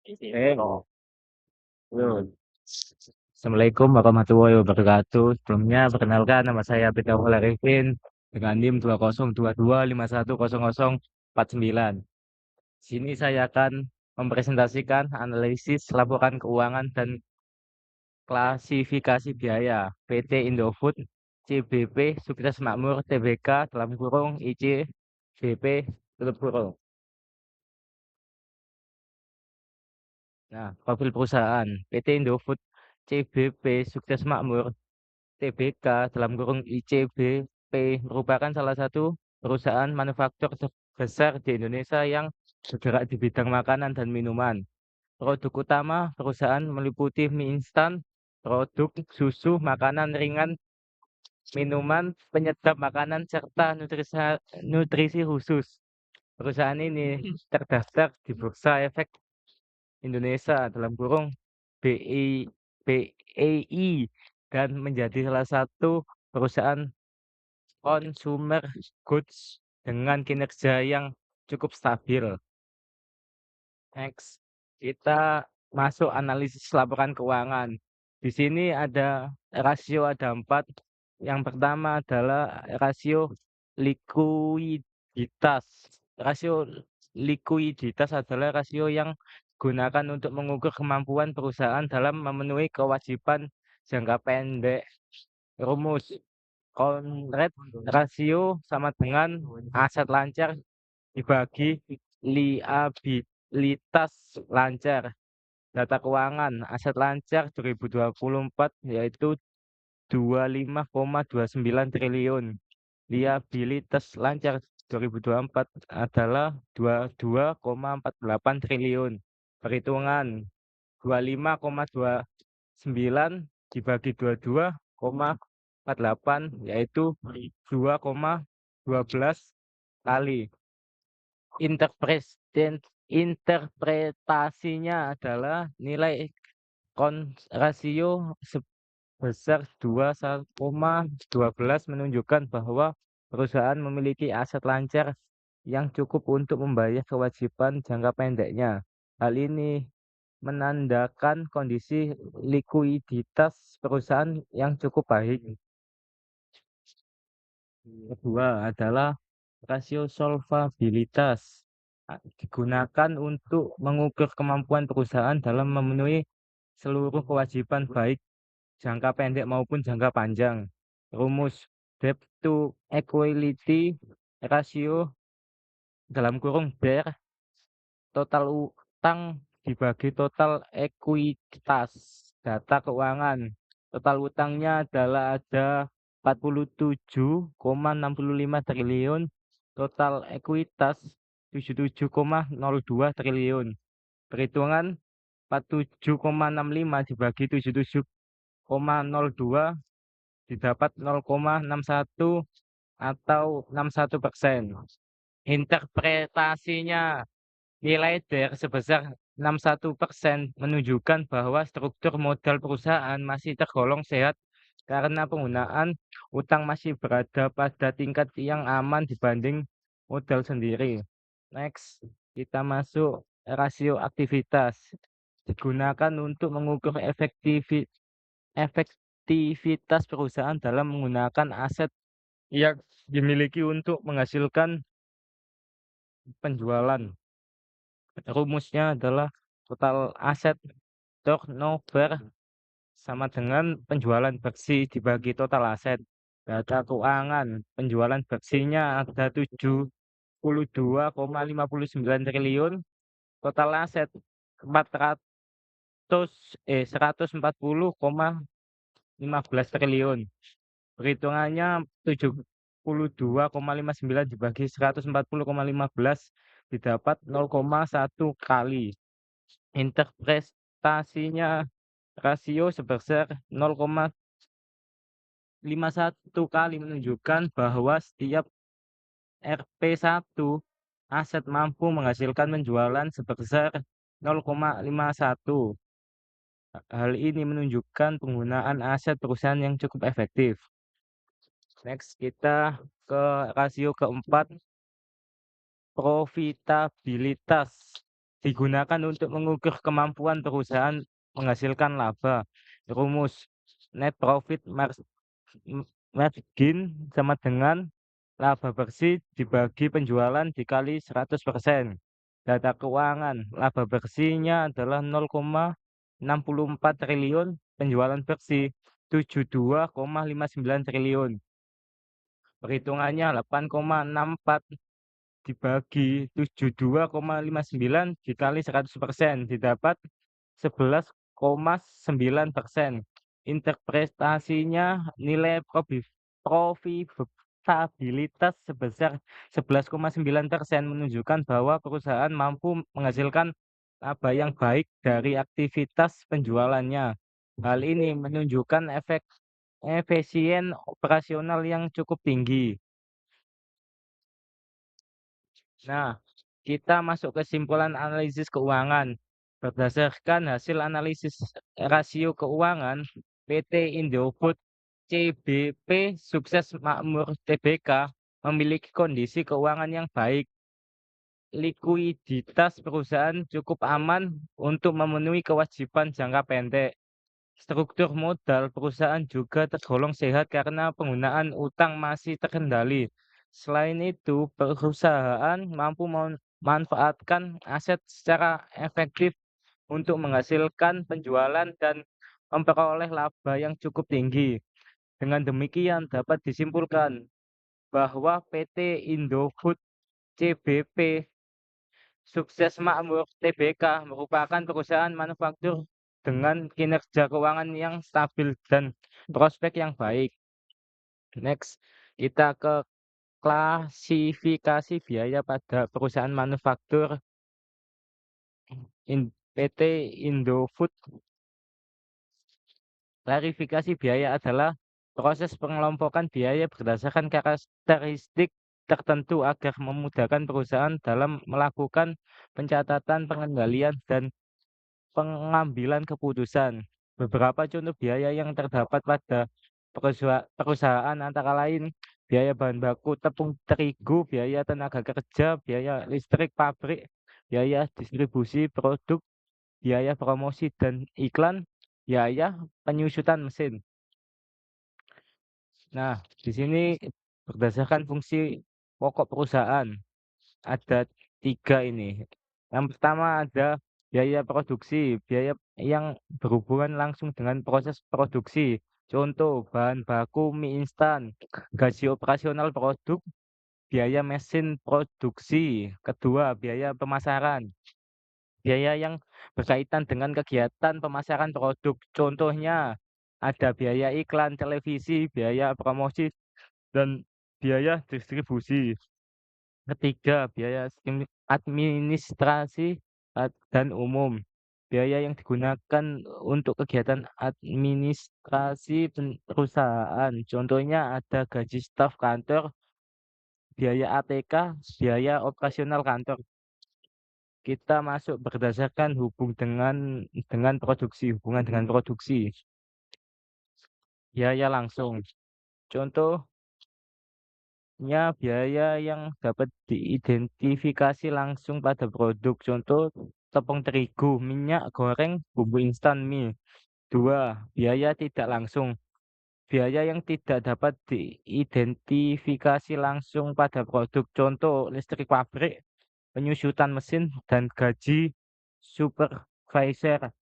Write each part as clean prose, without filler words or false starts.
Halo. Assalamualaikum warahmatullahi wabarakatuh. Sebelumnya perkenalkan nama saya Peter Arifin dengan NIM 2022510049. Sini saya akan mempresentasikan analisis laporan keuangan dan klasifikasi biaya PT Indofood CBP Sukses Makmur Tbk dalam kurung IC BP tutup kurung. Nah, profil perusahaan PT Indofood CBP Sukses Makmur Tbk dalam kurung ICBP merupakan salah satu perusahaan manufaktur terbesar di Indonesia yang bergerak di bidang makanan dan minuman. Produk utama perusahaan meliputi mie instan, produk susu, makanan ringan, minuman, penyedap makanan, serta nutrisi khusus. Perusahaan ini terdaftar di Bursa Efek Indonesia dalam kurung BEI dan menjadi salah satu perusahaan consumer goods dengan kinerja yang cukup stabil. Next, kita masuk analisis laporan keuangan. Di sini ada rasio ada 4. Yang pertama adalah rasio likuiditas. Rasio likuiditas adalah rasio yang digunakan untuk mengukur kemampuan perusahaan dalam memenuhi kewajiban jangka pendek. Rumus Conrad rasio sama dengan aset lancar dibagi liabilitas lancar. Data keuangan aset lancar 2024 yaitu 25,29 triliun. Liabilitas lancar 2024 adalah 22,48 triliun. Perhitungan 25,29 dibagi 22,48 yaitu 2,12 kali. Interpretasinya adalah nilai rasio sebesar 2,12 menunjukkan bahwa perusahaan memiliki aset lancar yang cukup untuk membayar kewajiban jangka pendeknya. Hal ini menandakan kondisi likuiditas perusahaan yang cukup baik. Kedua adalah rasio solvabilitas. Digunakan untuk mengukur kemampuan perusahaan dalam memenuhi seluruh kewajiban baik jangka pendek maupun jangka panjang. Rumus debt to equity ratio dalam kurung DER total utang dibagi total ekuitas. Data keuangan. Total utangnya adalah ada 47,65 triliun. Total ekuitas 77,02 triliun. Perhitungan 47,65 dibagi 77,02 didapat 0,61 atau 61%. Interpretasinya nilai DER sebesar 61% menunjukkan bahwa struktur modal perusahaan masih tergolong sehat karena penggunaan utang masih berada pada tingkat yang aman dibanding modal sendiri. Next, kita masuk rasio aktivitas. Digunakan untuk mengukur efektivitas perusahaan dalam menggunakan aset yang dimiliki untuk menghasilkan penjualan. Rumusnya adalah total aset turnover sama dengan penjualan bersih dibagi total aset. Data keuangan penjualan bersihnya ada 72,59 triliun. Total aset 140,15 triliun. Perhitungannya 72,59 dibagi 140,15 didapat 0,1 kali. Interpretasinya rasio sebesar 0,51 kali menunjukkan bahwa setiap Rp1 aset mampu menghasilkan penjualan sebesar 0,51. Hal ini menunjukkan penggunaan aset perusahaan yang cukup efektif. Next, kita ke rasio keempat, profitabilitas. digunakan untuk mengukur kemampuan perusahaan menghasilkan laba. Rumus net profit margin sama dengan laba bersih dibagi penjualan dikali 100%. Data keuangan, laba bersihnya adalah 0,64 triliun, penjualan bersih 72,59 triliun. Perhitungannya 8,64 dibagi 72,59 dikali 100% didapat 11,9%. Interpretasinya nilai profitabilitas sebesar 11,9% menunjukkan bahwa perusahaan mampu menghasilkan laba yang baik dari aktivitas penjualannya. Hal ini menunjukkan efisien operasional yang cukup tinggi. Nah, kita masuk kesimpulan analisis keuangan. Berdasarkan hasil analisis rasio keuangan, PT Indofood CBP Sukses Makmur Tbk memiliki kondisi keuangan yang baik. Likuiditas perusahaan cukup aman untuk memenuhi kewajiban jangka pendek. Struktur modal perusahaan juga tergolong sehat karena penggunaan utang masih terkendali. Selain itu, perusahaan mampu memanfaatkan aset secara efektif untuk menghasilkan penjualan dan memperoleh laba yang cukup tinggi. Dengan demikian, dapat disimpulkan bahwa PT Indofood CBP Sukses Makmur Tbk merupakan perusahaan manufaktur dengan kinerja keuangan yang stabil dan prospek yang baik. Next, kita ke klasifikasi biaya pada perusahaan manufaktur PT Indofood. Klarifikasi biaya adalah proses pengelompokan biaya berdasarkan karakteristik tertentu agar memudahkan perusahaan dalam melakukan pencatatan, pengendalian, dan pengambilan keputusan. Beberapa contoh biaya yang terdapat pada perusahaan antara lain biaya bahan baku tepung terigu, biaya tenaga kerja, biaya listrik pabrik, biaya distribusi produk, biaya promosi dan iklan, biaya penyusutan mesin. Nah, di sini berdasarkan fungsi pokok perusahaan ada 3 ini. Yang pertama ada biaya produksi, biaya yang berhubungan langsung dengan proses produksi. Contoh, bahan baku mie instan, gaji operasional produk, biaya mesin produksi. Kedua, biaya pemasaran, biaya yang berkaitan dengan kegiatan pemasaran produk. Contohnya, ada biaya iklan televisi, biaya promosi, dan biaya distribusi. Ketiga, biaya administrasi dan umum. Biaya yang digunakan untuk kegiatan administrasi perusahaan. Contohnya ada gaji staf kantor, biaya ATK, biaya operasional kantor. Kita masuk berdasarkan hubungan dengan produksi. Biaya langsung. Contoh biaya yang dapat diidentifikasi langsung pada produk. Contoh, tepung terigu, minyak goreng, bumbu instan mie. 2. Biaya tidak langsung. Biaya yang tidak dapat diidentifikasi langsung pada produk. Contoh, listrik pabrik, penyusutan mesin, dan gaji supervisor.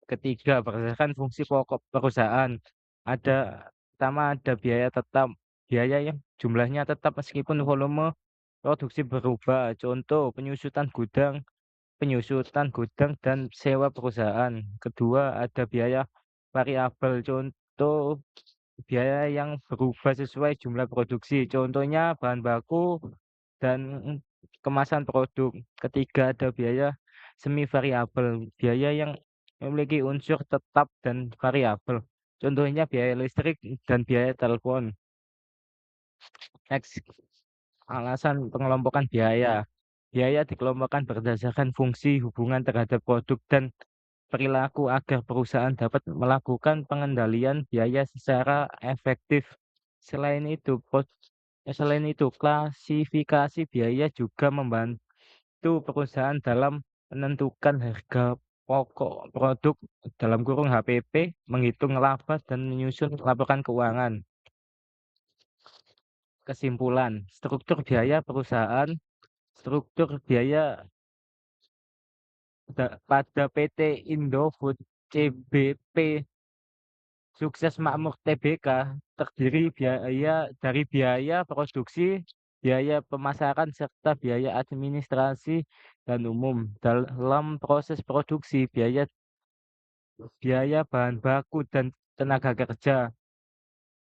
Ketiga, berdasarkan fungsi pokok perusahaan. Pertama ada biaya tetap, biaya yang jumlahnya tetap meskipun volume produksi berubah. Contoh, penyusutan gudang dan sewa perusahaan. Kedua, ada biaya variabel. Contoh, biaya yang berubah sesuai jumlah produksi. Contohnya bahan baku dan kemasan produk. Ketiga, ada biaya semi variabel, biaya yang memiliki unsur tetap dan variabel. Contohnya biaya listrik dan biaya telepon. Next, alasan pengelompokan biaya. Biaya dikelompokkan berdasarkan fungsi hubungan terhadap produk dan perilaku agar perusahaan dapat melakukan pengendalian biaya secara efektif. Selain itu, klasifikasi biaya juga membantu perusahaan dalam menentukan harga pokok produk dalam kurung HPP, menghitung laba dan menyusun laporan keuangan. Kesimpulan, struktur biaya perusahaan, struktur biaya pada PT Indofood CBP Sukses Makmur Tbk terdiri dari biaya produksi, biaya pemasaran, serta biaya administrasi dan umum. Dalam proses produksi, biaya biaya bahan baku dan tenaga kerja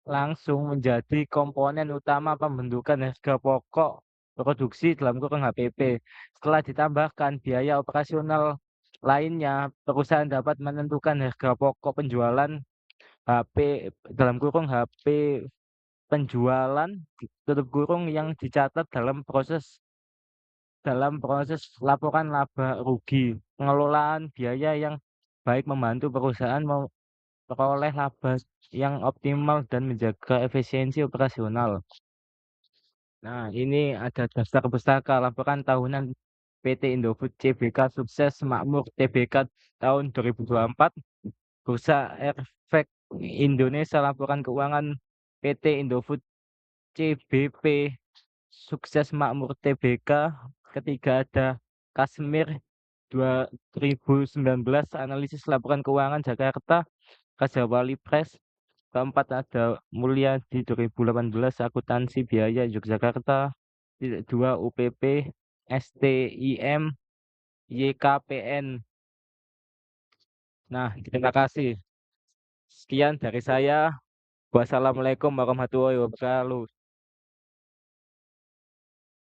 langsung menjadi komponen utama pembentukan harga pokok produksi dalam kurung HPP. Setelah ditambahkan biaya operasional lainnya, perusahaan dapat menentukan harga pokok penjualan HP dalam kurung HP penjualan tutup kurung yang dicatat dalam proses laporan laba rugi. Pengelolaan biaya yang baik membantu perusahaan memperoleh laba yang optimal dan menjaga efisiensi operasional. Nah, ini ada daftar pustaka laporan tahunan PT Indofood CBK Sukses Makmur Tbk tahun 2024, Bursa Efek Indonesia laporan keuangan PT Indofood CBP Sukses Makmur Tbk. Ketiga ada Kasmir 2019 analisis laporan keuangan Jakarta Kajawali Press. Keempat ada Mulyadi 2018 akuntansi biaya Yogyakarta. Titik dua UPP STIM YKPN. Nah, terima kasih. Sekian dari saya. Wassalamualaikum warahmatullahi wabarakatuh.